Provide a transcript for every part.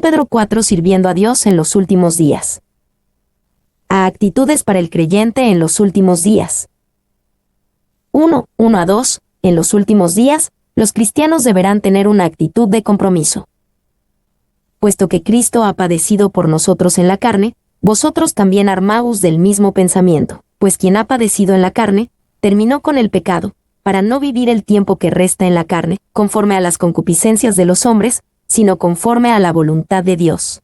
Pedro 4 sirviendo a Dios en los últimos días. A actitudes para el creyente en los últimos días. 1:1-2. En los últimos días, los cristianos deberán tener una actitud de compromiso. Puesto que Cristo ha padecido por nosotros en la carne, vosotros también armaos del mismo pensamiento, pues quien ha padecido en la carne, terminó con el pecado, para no vivir el tiempo que resta en la carne, conforme a las concupiscencias de los hombres, sino conforme a la voluntad de Dios.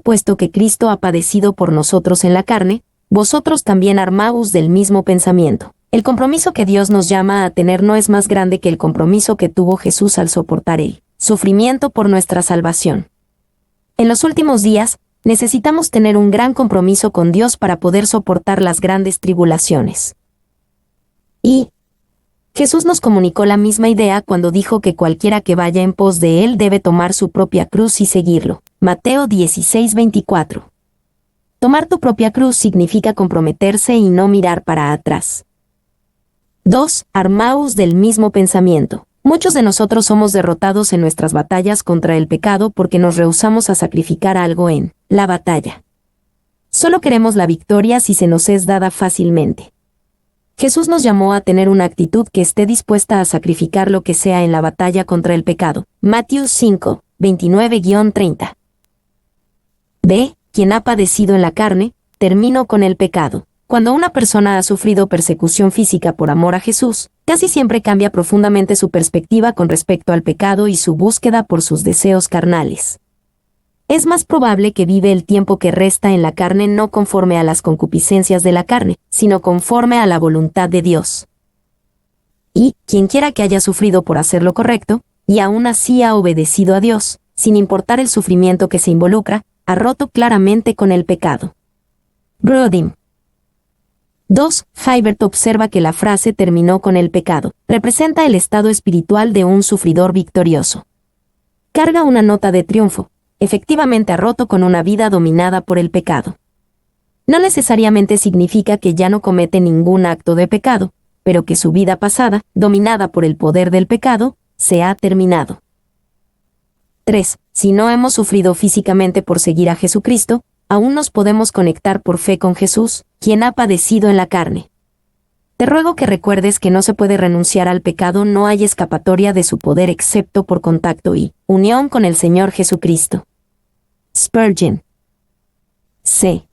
Puesto que Cristo ha padecido por nosotros en la carne, vosotros también armaos del mismo pensamiento. El compromiso que Dios nos llama a tener no es más grande que el compromiso que tuvo Jesús al soportar el sufrimiento por nuestra salvación. En los últimos días, necesitamos tener un gran compromiso con Dios para poder soportar las grandes tribulaciones. Y Jesús nos comunicó la misma idea cuando dijo que cualquiera que vaya en pos de Él debe tomar su propia cruz y seguirlo. Mateo 16:24. Tomar tu propia cruz significa comprometerse y no mirar para atrás. 2. Armaos del mismo pensamiento. Muchos de nosotros somos derrotados en nuestras batallas contra el pecado porque nos rehusamos a sacrificar algo en la batalla. Solo queremos la victoria si se nos es dada fácilmente. Jesús nos llamó a tener una actitud que esté dispuesta a sacrificar lo que sea en la batalla contra el pecado. Mateo 5:29-30. B. Quien ha padecido en la carne, terminó con el pecado. Cuando una persona ha sufrido persecución física por amor a Jesús, casi siempre cambia profundamente su perspectiva con respecto al pecado y su búsqueda por sus deseos carnales. Es más probable que vive el tiempo que resta en la carne no conforme a las concupiscencias de la carne, sino conforme a la voluntad de Dios. Y, quienquiera que haya sufrido por hacer lo correcto, y aún así ha obedecido a Dios, sin importar el sufrimiento que se involucra, ha roto claramente con el pecado. Brodim. 2. Hibbert observa que la frase terminó con el pecado representa el estado espiritual de un sufridor victorioso. Carga una nota de triunfo. Efectivamente ha roto con una vida dominada por el pecado. No necesariamente significa que ya no comete ningún acto de pecado, pero que su vida pasada, dominada por el poder del pecado, se ha terminado. 3. Si no hemos sufrido físicamente por seguir a Jesucristo, aún nos podemos conectar por fe con Jesús, quien ha padecido en la carne. Te ruego que recuerdes que no se puede renunciar al pecado, no hay escapatoria de su poder excepto por contacto y unión con el Señor Jesucristo. Spurgeon. C.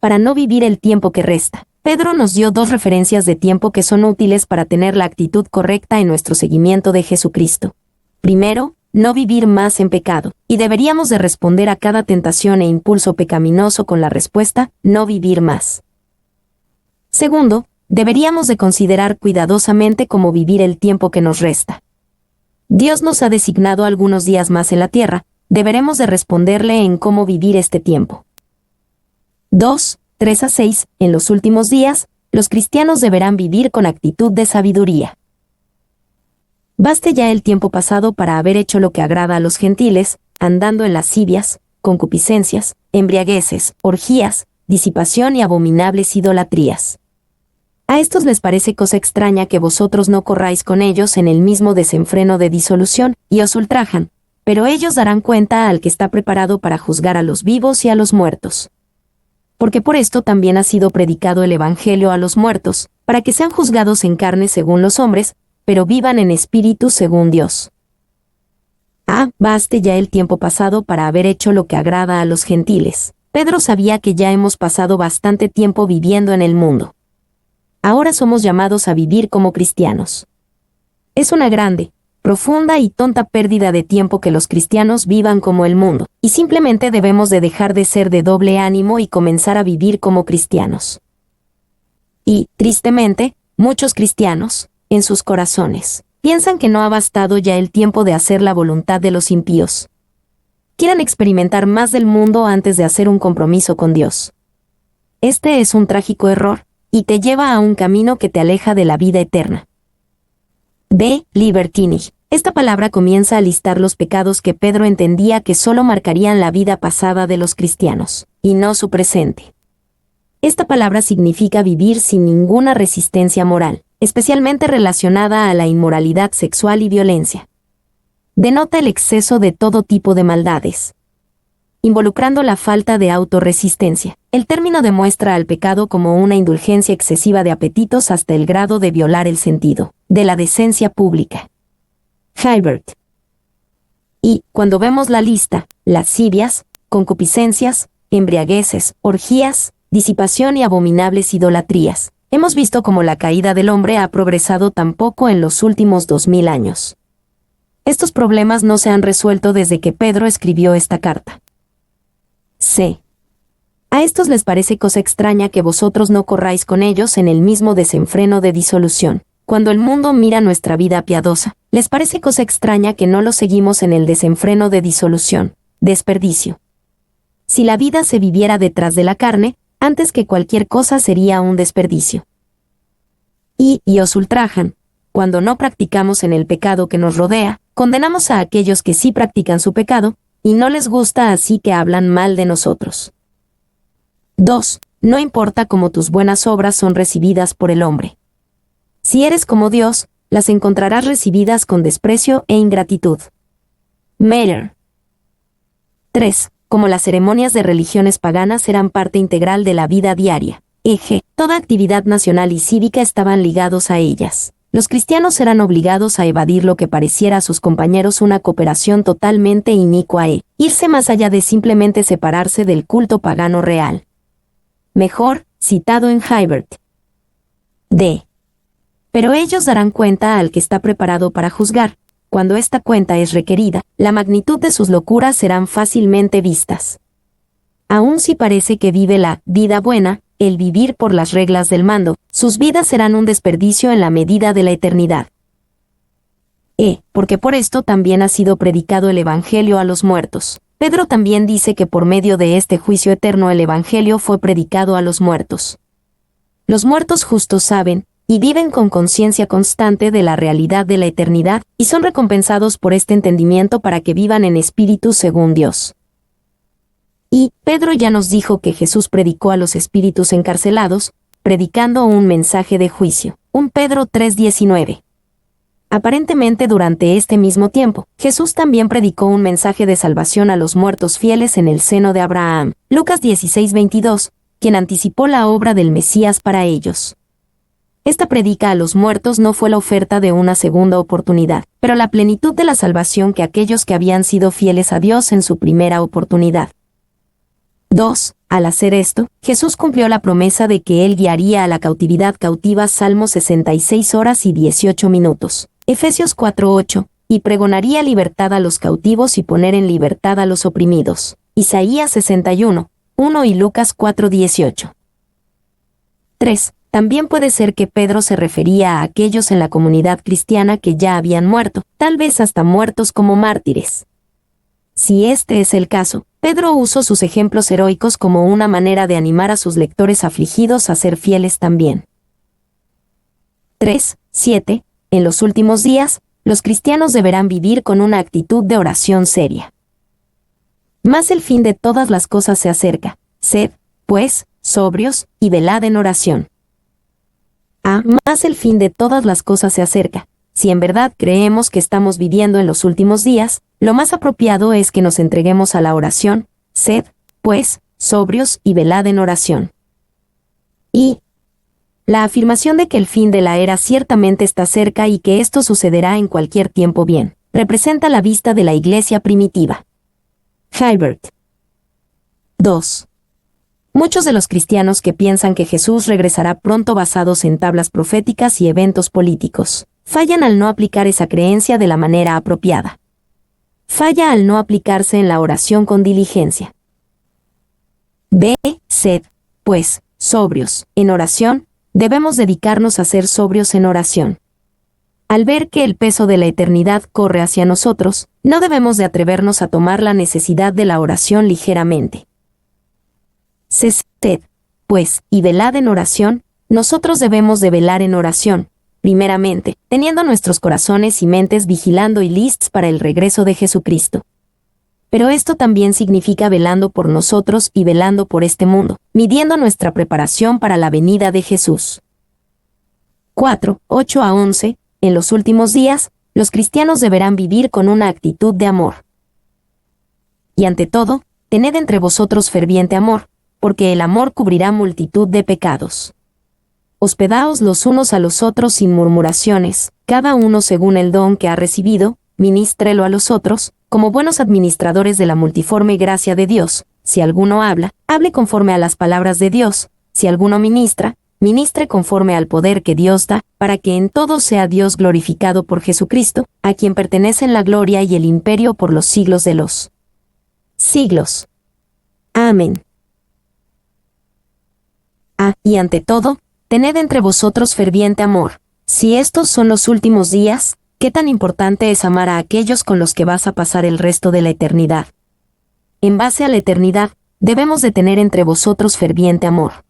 Para no vivir el tiempo que resta. Pedro nos dio dos referencias de tiempo que son útiles para tener la actitud correcta en nuestro seguimiento de Jesucristo. Primero, no vivir más en pecado, y deberíamos de responder a cada tentación e impulso pecaminoso con la respuesta, no vivir más. Segundo, deberíamos de considerar cuidadosamente cómo vivir el tiempo que nos resta. Dios nos ha designado algunos días más en la tierra, deberemos de responderle en cómo vivir este tiempo. 2, 3-6. En los últimos días, los cristianos deberán vivir con actitud de sabiduría. Baste ya el tiempo pasado para haber hecho lo que agrada a los gentiles, andando en lascivias, concupiscencias, embriagueces, orgías, disipación y abominables idolatrías. A estos les parece cosa extraña que vosotros no corráis con ellos en el mismo desenfreno de disolución, y os ultrajan, pero ellos darán cuenta al que está preparado para juzgar a los vivos y a los muertos. Porque por esto también ha sido predicado el Evangelio a los muertos, para que sean juzgados en carne según los hombres, pero vivan en espíritu según Dios. Baste ya el tiempo pasado para haber hecho lo que agrada a los gentiles. Pedro sabía que ya hemos pasado bastante tiempo viviendo en el mundo. Ahora somos llamados a vivir como cristianos. Es una grande, profunda y tonta pérdida de tiempo que los cristianos vivan como el mundo, y simplemente debemos de dejar de ser de doble ánimo y comenzar a vivir como cristianos. Y, tristemente, muchos cristianos, en sus corazones, piensan que no ha bastado ya el tiempo de hacer la voluntad de los impíos. Quieren experimentar más del mundo antes de hacer un compromiso con Dios. Este es un trágico error, y te lleva a un camino que te aleja de la vida eterna. B. Libertinage. Esta palabra comienza a listar los pecados que Pedro entendía que solo marcarían la vida pasada de los cristianos, y no su presente. Esta palabra significa vivir sin ninguna resistencia moral, especialmente relacionada a la inmoralidad sexual y violencia. denota el exceso de todo tipo de maldades, involucrando la falta de autorresistencia. El término demuestra al pecado como una indulgencia excesiva de apetitos hasta el grado de violar el sentido de la decencia pública. Hilbert. Y, cuando vemos la lista, lascivias, concupiscencias, embriagueces, orgías, disipación y abominables idolatrías, hemos visto cómo la caída del hombre ha progresado tan poco en los últimos 2000 años. Estos problemas no se han resuelto desde que Pedro escribió esta carta. C. A estos les parece cosa extraña que vosotros no corráis con ellos en el mismo desenfreno de disolución. Cuando el mundo mira nuestra vida piadosa, les parece cosa extraña que no lo seguimos en el desenfreno de disolución, desperdicio. Si la vida se viviera detrás de la carne, antes que cualquier cosa sería un desperdicio. Y os ultrajan. Cuando no practicamos en el pecado que nos rodea, condenamos a aquellos que sí practican su pecado, y no les gusta, así que hablan mal de nosotros. 2. No importa cómo tus buenas obras son recibidas por el hombre. Si eres como Dios, las encontrarás recibidas con desprecio e ingratitud. Meyer. 3. Como las ceremonias de religiones paganas eran parte integral de la vida diaria, toda actividad nacional y cívica estaban ligados a ellas. Los cristianos eran obligados a evadir lo que pareciera a sus compañeros una cooperación totalmente inicua irse más allá de simplemente separarse del culto pagano real. Mejor, citado en Hilbert. D. Pero ellos darán cuenta al que está preparado para juzgar. Cuando esta cuenta es requerida, la magnitud de sus locuras serán fácilmente vistas. Aun si parece que vive la vida buena, el vivir por las reglas del mando, sus vidas serán un desperdicio en la medida de la eternidad. Porque por esto también ha sido predicado el Evangelio a los muertos. Pedro también dice que por medio de este juicio eterno el Evangelio fue predicado a los muertos. Los muertos justos saben, y viven con conciencia constante de la realidad de la eternidad, y son recompensados por este entendimiento para que vivan en espíritu según Dios. Y Pedro ya nos dijo que Jesús predicó a los espíritus encarcelados, predicando un mensaje de juicio. 1 Pedro 3:19. Aparentemente durante este mismo tiempo, Jesús también predicó un mensaje de salvación a los muertos fieles en el seno de Abraham. Lucas 16:22, quien anticipó la obra del Mesías para ellos. Esta predica a los muertos no fue la oferta de una segunda oportunidad, pero la plenitud de la salvación que aquellos que habían sido fieles a Dios en su primera oportunidad. 2. Al hacer esto, Jesús cumplió la promesa de que Él guiaría a la cautividad cautiva. Salmo 66 horas y 18 minutos. Efesios 4:8, y pregonaría libertad a los cautivos y poner en libertad a los oprimidos. Isaías 61:1 y Lucas 4:18. 3. También puede ser que Pedro se refería a aquellos en la comunidad cristiana que ya habían muerto, tal vez hasta muertos como mártires. Si este es el caso, Pedro usó sus ejemplos heroicos como una manera de animar a sus lectores afligidos a ser fieles también. 3:7. En los últimos días, los cristianos deberán vivir con una actitud de oración seria. Mas el fin de todas las cosas se acerca. Sed, pues, sobrios, y velad en oración. Mas el fin de todas las cosas se acerca. Si en verdad creemos que estamos viviendo en los últimos días, lo más apropiado es que nos entreguemos a la oración. Sed, pues, sobrios y velad en oración. Y la afirmación de que el fin de la era ciertamente está cerca y que esto sucederá en cualquier tiempo bien, representa la vista de la iglesia primitiva. Hilbert. 2. Muchos de los cristianos que piensan que Jesús regresará pronto basados en tablas proféticas y eventos políticos, fallan al no aplicar esa creencia de la manera apropiada. Falla al no aplicarse en la oración con diligencia. Sed, pues, sobrios. En oración, debemos dedicarnos a ser sobrios en oración. Al ver que el peso de la eternidad corre hacia nosotros, no debemos de atrevernos a tomar la necesidad de la oración ligeramente. Sed, pues, y velad en oración. Nosotros debemos de velar en oración, primeramente, teniendo nuestros corazones y mentes vigilando y listos para el regreso de Jesucristo. Pero esto también significa velando por nosotros y velando por este mundo, midiendo nuestra preparación para la venida de Jesús. 4:8-11. En los últimos días, los cristianos deberán vivir con una actitud de amor. Y ante todo, tened entre vosotros ferviente amor, porque el amor cubrirá multitud de pecados. Hospedaos los unos a los otros sin murmuraciones, cada uno según el don que ha recibido, ministrelo a los otros, como buenos administradores de la multiforme gracia de Dios. Si alguno habla, hable conforme a las palabras de Dios; si alguno ministra, ministre conforme al poder que Dios da, para que en todo sea Dios glorificado por Jesucristo, a quien pertenecen la gloria y el imperio por los siglos de los siglos. Amén. Y ante todo, tened entre vosotros ferviente amor. Si estos son los últimos días, ¿qué tan importante es amar a aquellos con los que vas a pasar el resto de la eternidad? En base a la eternidad, debemos de tener entre vosotros ferviente amor.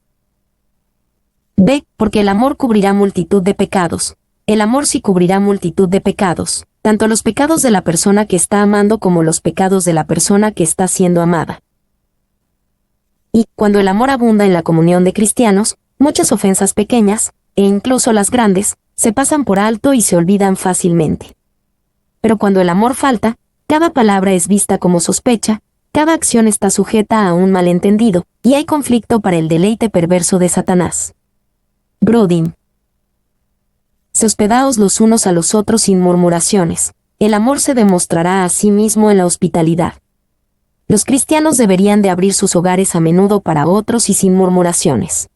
B. Porque el amor cubrirá multitud de pecados. El amor sí cubrirá multitud de pecados, tanto los pecados de la persona que está amando como los pecados de la persona que está siendo amada. Y, cuando el amor abunda en la comunión de cristianos, muchas ofensas pequeñas, e incluso las grandes, se pasan por alto y se olvidan fácilmente. Pero cuando el amor falta, cada palabra es vista como sospecha, cada acción está sujeta a un malentendido, y hay conflicto para el deleite perverso de Satanás. Brodin. Se hospedaos los unos a los otros sin murmuraciones. El amor se demostrará a sí mismo en la hospitalidad. Los cristianos deberían de abrir sus hogares a menudo para otros y sin murmuraciones.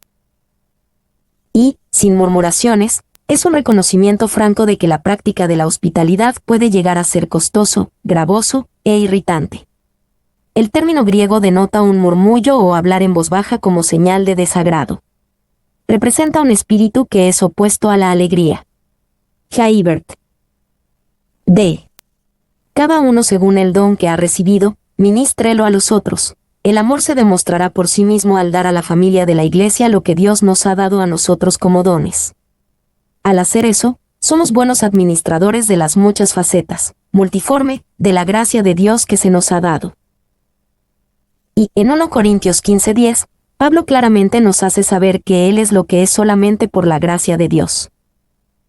Y, sin murmuraciones, es un reconocimiento franco de que la práctica de la hospitalidad puede llegar a ser costoso, gravoso e irritante. El término griego denota un murmullo o hablar en voz baja como señal de desagrado. Representa un espíritu que es opuesto a la alegría. Jaibert. D. Cada uno según el don que ha recibido, ministrelo a los otros. El amor se demostrará por sí mismo al dar a la familia de la Iglesia lo que Dios nos ha dado a nosotros como dones. Al hacer eso, somos buenos administradores de las muchas facetas, multiforme, de la gracia de Dios que se nos ha dado. Y, en 1 Corintios 15:10, Pablo claramente nos hace saber que Él es lo que es solamente por la gracia de Dios.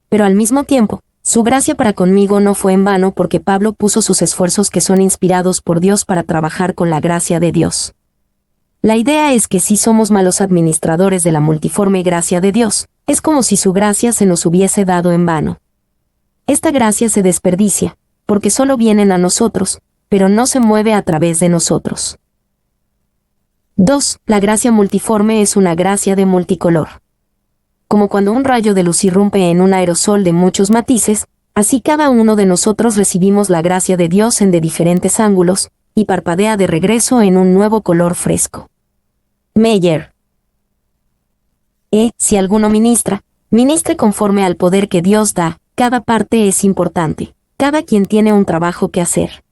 Pero al mismo tiempo, su gracia para conmigo no fue en vano porque Pablo puso sus esfuerzos que son inspirados por Dios para trabajar con la gracia de Dios. La idea es que si somos malos administradores de la multiforme gracia de Dios, es como si su gracia se nos hubiese dado en vano. Esta gracia se desperdicia, porque solo vienen a nosotros, pero no se mueve a través de nosotros. 2. La gracia multiforme es una gracia de multicolor. Como cuando un rayo de luz irrumpe en un aerosol de muchos matices, así cada uno de nosotros recibimos la gracia de Dios de diferentes ángulos, y parpadea de regreso en un nuevo color fresco. Meyer. Si alguno ministra, ministre conforme al poder que Dios da. Cada parte es importante, cada quien tiene un trabajo que hacer.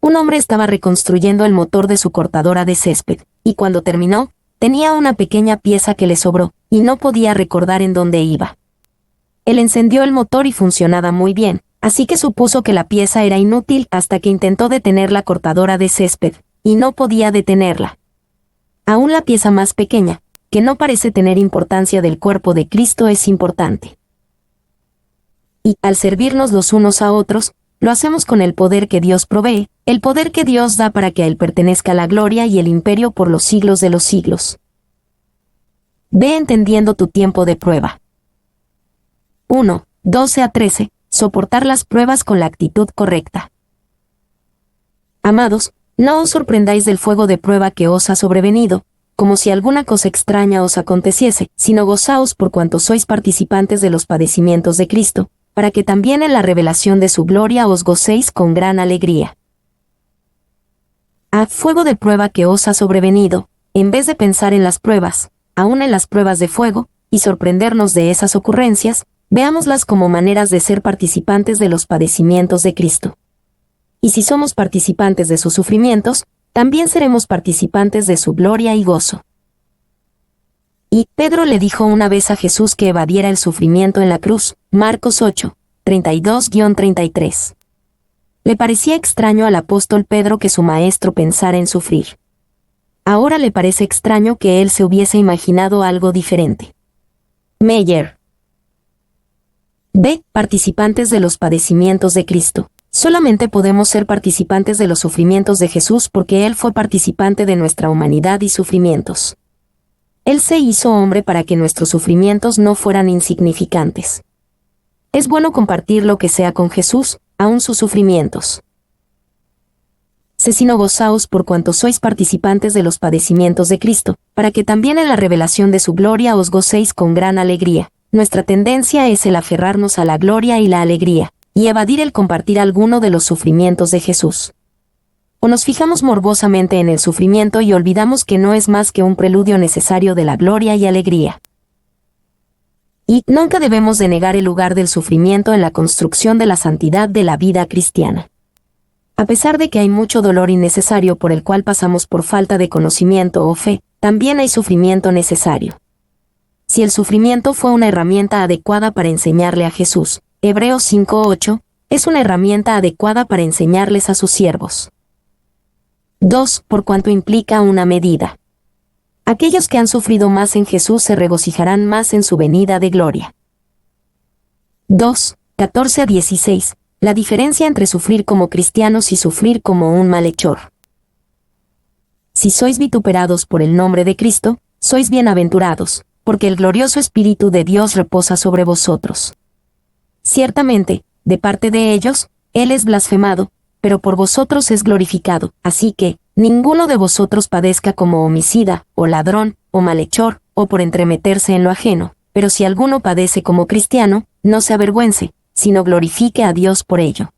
Un hombre estaba reconstruyendo el motor de su cortadora de césped, y cuando terminó, tenía una pequeña pieza que le sobró, y no podía recordar en dónde iba. Él encendió el motor y funcionaba muy bien, así que supuso que la pieza era inútil hasta que intentó detener la cortadora de césped, y no podía detenerla. Aún la pieza más pequeña, que no parece tener importancia del cuerpo de Cristo, es importante. Y, al servirnos los unos a otros, lo hacemos con el poder que Dios provee, el poder que Dios da para que a Él pertenezca la gloria y el imperio por los siglos de los siglos. Ve entendiendo tu tiempo de prueba. 1. 12-13. Soportar las pruebas con la actitud correcta. Amados, no os sorprendáis del fuego de prueba que os ha sobrevenido, como si alguna cosa extraña os aconteciese, sino gozaos por cuanto sois participantes de los padecimientos de Cristo, para que también en la revelación de su gloria os gocéis con gran alegría. Fuego de prueba que os ha sobrevenido, en vez de pensar en las pruebas, aún en las pruebas de fuego, y sorprendernos de esas ocurrencias, veámoslas como maneras de ser participantes de los padecimientos de Cristo. Y si somos participantes de sus sufrimientos, también seremos participantes de su gloria y gozo. Y Pedro le dijo una vez a Jesús que evadiera el sufrimiento en la cruz, Marcos 8, 32-33. Le parecía extraño al apóstol Pedro que su maestro pensara en sufrir. Ahora le parece extraño que él se hubiese imaginado algo diferente. Meyer. B. Participantes de los padecimientos de Cristo. Solamente podemos ser participantes de los sufrimientos de Jesús porque Él fue participante de nuestra humanidad y sufrimientos. Él se hizo hombre para que nuestros sufrimientos no fueran insignificantes. Es bueno compartir lo que sea con Jesús, aun sus sufrimientos. C. Sino gozaos por cuanto sois participantes de los padecimientos de Cristo, para que también en la revelación de su gloria os gocéis con gran alegría. Nuestra tendencia es el aferrarnos a la gloria y la alegría, y evadir el compartir alguno de los sufrimientos de Jesús. O nos fijamos morbosamente en el sufrimiento y olvidamos que no es más que un preludio necesario de la gloria y alegría. Y nunca debemos de negar el lugar del sufrimiento en la construcción de la santidad de la vida cristiana. A pesar de que hay mucho dolor innecesario por el cual pasamos por falta de conocimiento o fe, también hay sufrimiento necesario. Si el sufrimiento fue una herramienta adecuada para enseñarle a Jesús, Hebreos 5:8, es una herramienta adecuada para enseñarles a sus siervos. 2. Por cuanto implica una medida. Aquellos que han sufrido más en Jesús se regocijarán más en su venida de gloria. 2. 14-16. La diferencia entre sufrir como cristianos y sufrir como un malhechor. Si sois vituperados por el nombre de Cristo, sois bienaventurados, porque el glorioso Espíritu de Dios reposa sobre vosotros. Ciertamente, de parte de ellos, Él es blasfemado, pero por vosotros es glorificado, así que, ninguno de vosotros padezca como homicida, o ladrón, o malhechor, o por entremeterse en lo ajeno, pero si alguno padece como cristiano, no se avergüence, sino glorifique a Dios por ello.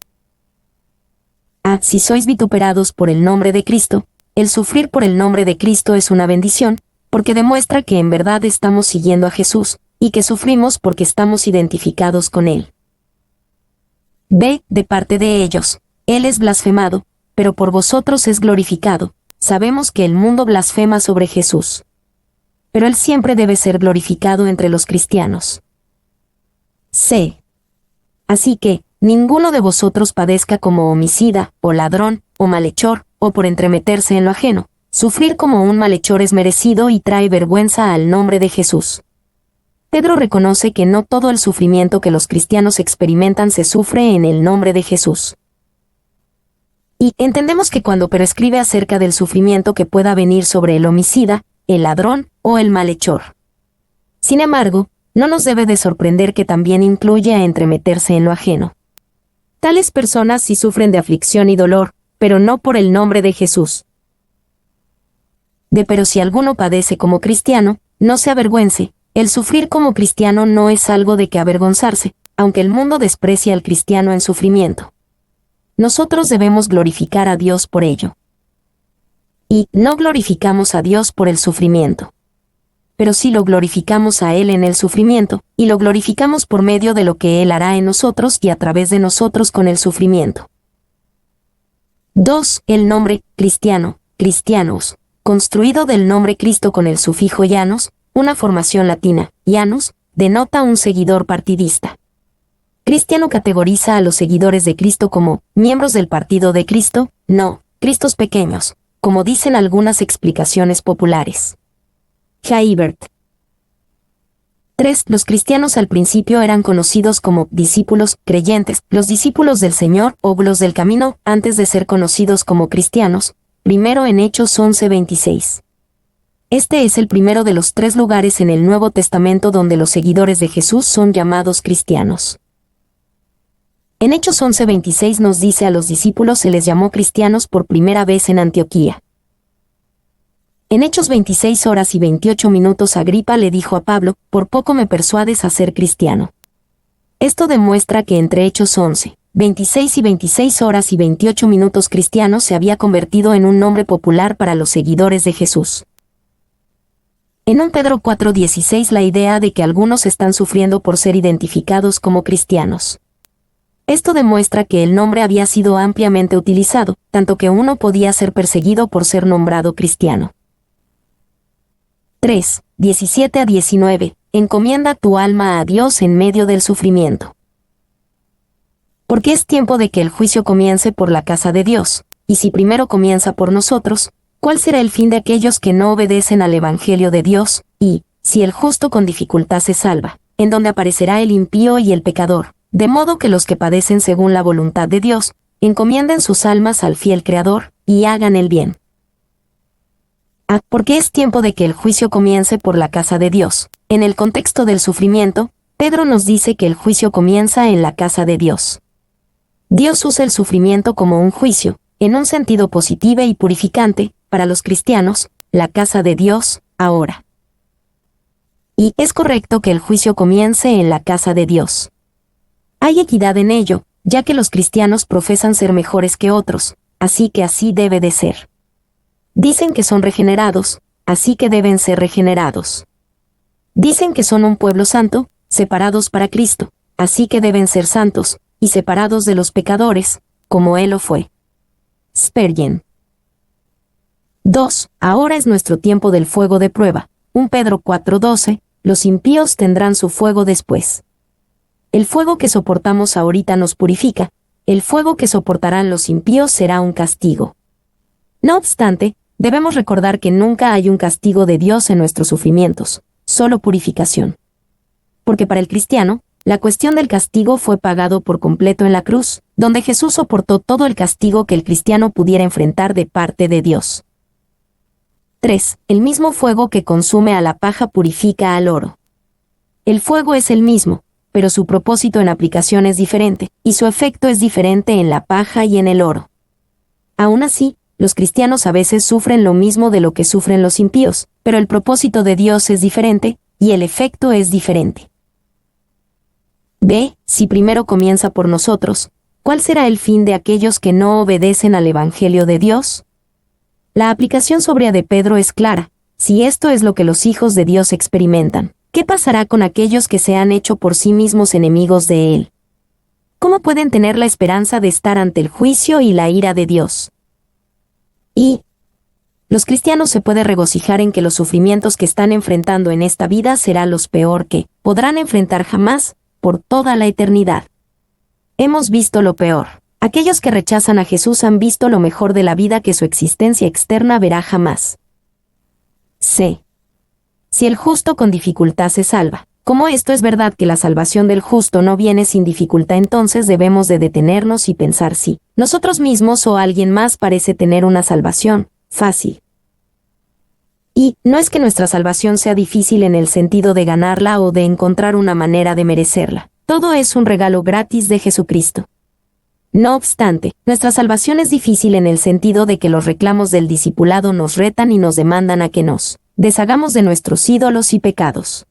Si sois vituperados por el nombre de Cristo, el sufrir por el nombre de Cristo es una bendición, porque demuestra que en verdad estamos siguiendo a Jesús, y que sufrimos porque estamos identificados con Él. B. De parte de ellos, Él es blasfemado, pero por vosotros es glorificado. Sabemos que el mundo blasfema sobre Jesús. Pero Él siempre debe ser glorificado entre los cristianos. C. Así que, ninguno de vosotros padezca como homicida, o ladrón, o malhechor, o por entremeterse en lo ajeno. Sufrir como un malhechor es merecido y trae vergüenza al nombre de Jesús. Pedro reconoce que no todo el sufrimiento que los cristianos experimentan se sufre en el nombre de Jesús. Y entendemos que cuando Pedro escribe acerca del sufrimiento que pueda venir sobre el homicida, el ladrón o el malhechor. Sin embargo, no nos debe de sorprender que también incluye a entremeterse en lo ajeno. Tales personas sí sufren de aflicción y dolor, pero no por el nombre de Jesús. Pero si alguno padece como cristiano, no se avergüence. El sufrir como cristiano no es algo de que avergonzarse, aunque el mundo desprecia al cristiano en sufrimiento. Nosotros debemos glorificar a Dios por ello. Y no glorificamos a Dios por el sufrimiento. Pero sí lo glorificamos a Él en el sufrimiento, y lo glorificamos por medio de lo que Él hará en nosotros y a través de nosotros con el sufrimiento. 2. El nombre, cristiano, cristianos, construido del nombre Cristo con el sufijo ianos, una formación latina, ianus, denota un seguidor partidista. Cristiano categoriza a los seguidores de Cristo como miembros del partido de Cristo, no, Cristos pequeños, como dicen algunas explicaciones populares. Haibert. 3. Los cristianos al principio eran conocidos como discípulos, creyentes, los discípulos del Señor o los del camino, antes de ser conocidos como cristianos, primero en Hechos 11:26. Este es el primero de los 3 lugares en el Nuevo Testamento donde los seguidores de Jesús son llamados cristianos. En Hechos 11:26 nos dice a los discípulos se les llamó cristianos por primera vez en Antioquía. En Hechos 26:28 Agripa le dijo a Pablo, por poco me persuades a ser cristiano. Esto demuestra que entre Hechos 11:26 y 26:28 cristiano se había convertido en un nombre popular para los seguidores de Jesús. En 1 Pedro 4:16 la idea de que algunos están sufriendo por ser identificados como cristianos. Esto demuestra que el nombre había sido ampliamente utilizado, tanto que uno podía ser perseguido por ser nombrado cristiano. 3. 17-19. Encomienda tu alma a Dios en medio del sufrimiento. Porque es tiempo de que el juicio comience por la casa de Dios, y si primero comienza por nosotros, ¿cuál será el fin de aquellos que no obedecen al Evangelio de Dios? Y, si el justo con dificultad se salva, ¿en dónde aparecerá el impío y el pecador? de modo que los que padecen según la voluntad de Dios, encomienden sus almas al fiel Creador, y hagan el bien. Porque es tiempo de que el juicio comience por la casa de Dios. En el contexto del sufrimiento, Pedro nos dice que el juicio comienza en la casa de Dios. Dios usa el sufrimiento como un juicio, en un sentido positivo y purificante, para los cristianos, la casa de Dios, ahora. Y es correcto que el juicio comience en la casa de Dios. Hay equidad en ello, ya que los cristianos profesan ser mejores que otros, así que así debe de ser. Dicen que son regenerados, así que deben ser regenerados. Dicen que son un pueblo santo, separados para Cristo, así que deben ser santos, y separados de los pecadores, como Él lo fue. Spurgeon. 2. Ahora es nuestro tiempo del fuego de prueba. 1 Pedro 4:12, los impíos tendrán su fuego después. El fuego que soportamos ahorita nos purifica, el fuego que soportarán los impíos será un castigo. No obstante, debemos recordar que nunca hay un castigo de Dios en nuestros sufrimientos, solo purificación. Porque para el cristiano, la cuestión del castigo fue pagado por completo en la cruz, donde Jesús soportó todo el castigo que el cristiano pudiera enfrentar de parte de Dios. 3. El mismo fuego que consume a la paja purifica al oro. El fuego es el mismo, pero su propósito en aplicación es diferente, y su efecto es diferente en la paja y en el oro. Aún así, los cristianos a veces sufren lo mismo de lo que sufren los impíos, pero el propósito de Dios es diferente, y el efecto es diferente. B. Si primero comienza por nosotros, ¿cuál será el fin de aquellos que no obedecen al Evangelio de Dios? La aplicación sobria de Pedro es clara. Si esto es lo que los hijos de Dios experimentan, ¿qué pasará con aquellos que se han hecho por sí mismos enemigos de Él? ¿Cómo pueden tener la esperanza de estar ante el juicio y la ira de Dios? Y los cristianos se pueden regocijar en que los sufrimientos que están enfrentando en esta vida serán los peor que podrán enfrentar jamás, por toda la eternidad. Hemos visto lo peor. Aquellos que rechazan a Jesús han visto lo mejor de la vida que su existencia externa verá jamás. C. Si el justo con dificultad se salva. Como esto es verdad que la salvación del justo no viene sin dificultad, entonces debemos de detenernos y pensar si nosotros mismos o alguien más parece tener una salvación fácil. Y no es que nuestra salvación sea difícil en el sentido de ganarla o de encontrar una manera de merecerla. Todo es un regalo gratis de Jesucristo. No obstante, nuestra salvación es difícil en el sentido de que los reclamos del discipulado nos retan y nos demandan a que nos deshagamos de nuestros ídolos y pecados.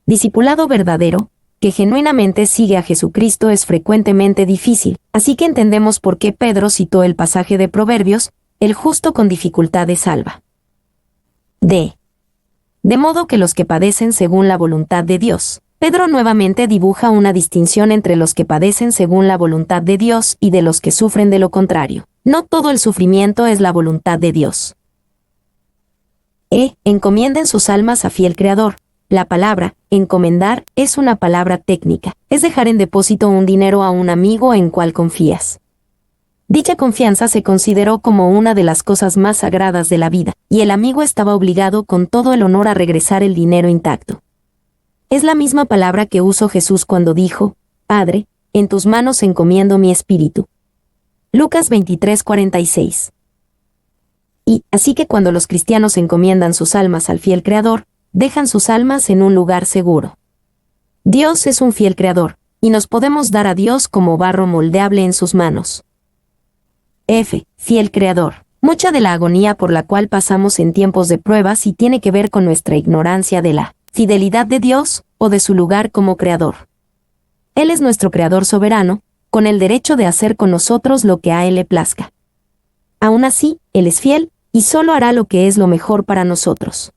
Discipulado verdadero, que genuinamente sigue a Jesucristo, es frecuentemente difícil, así que entendemos por qué Pedro citó el pasaje de Proverbios, el justo con dificultad es salva. D. De modo que los que padecen según la voluntad de Dios. Pedro nuevamente dibuja una distinción entre los que padecen según la voluntad de Dios y de los que sufren de lo contrario. No todo el sufrimiento es la voluntad de Dios. Encomienden sus almas a fiel Creador. La palabra, encomendar, es una palabra técnica. Es dejar en depósito un dinero a un amigo en cual confías. Dicha confianza se consideró como una de las cosas más sagradas de la vida, y el amigo estaba obligado con todo el honor a regresar el dinero intacto. Es la misma palabra que usó Jesús cuando dijo, Padre, en tus manos encomiendo mi espíritu. Lucas 23:46. Y, así que cuando los cristianos encomiendan sus almas al fiel Creador, dejan sus almas en un lugar seguro. Dios es un fiel Creador, y nos podemos dar a Dios como barro moldeable en sus manos. F. Fiel Creador. Mucha de la agonía por la cual pasamos en tiempos de pruebas y tiene que ver con nuestra ignorancia de la fidelidad de Dios, o de su lugar como Creador. Él es nuestro Creador soberano, con el derecho de hacer con nosotros lo que a Él le plazca. Aún así, Él es fiel, y solo hará lo que es lo mejor para nosotros.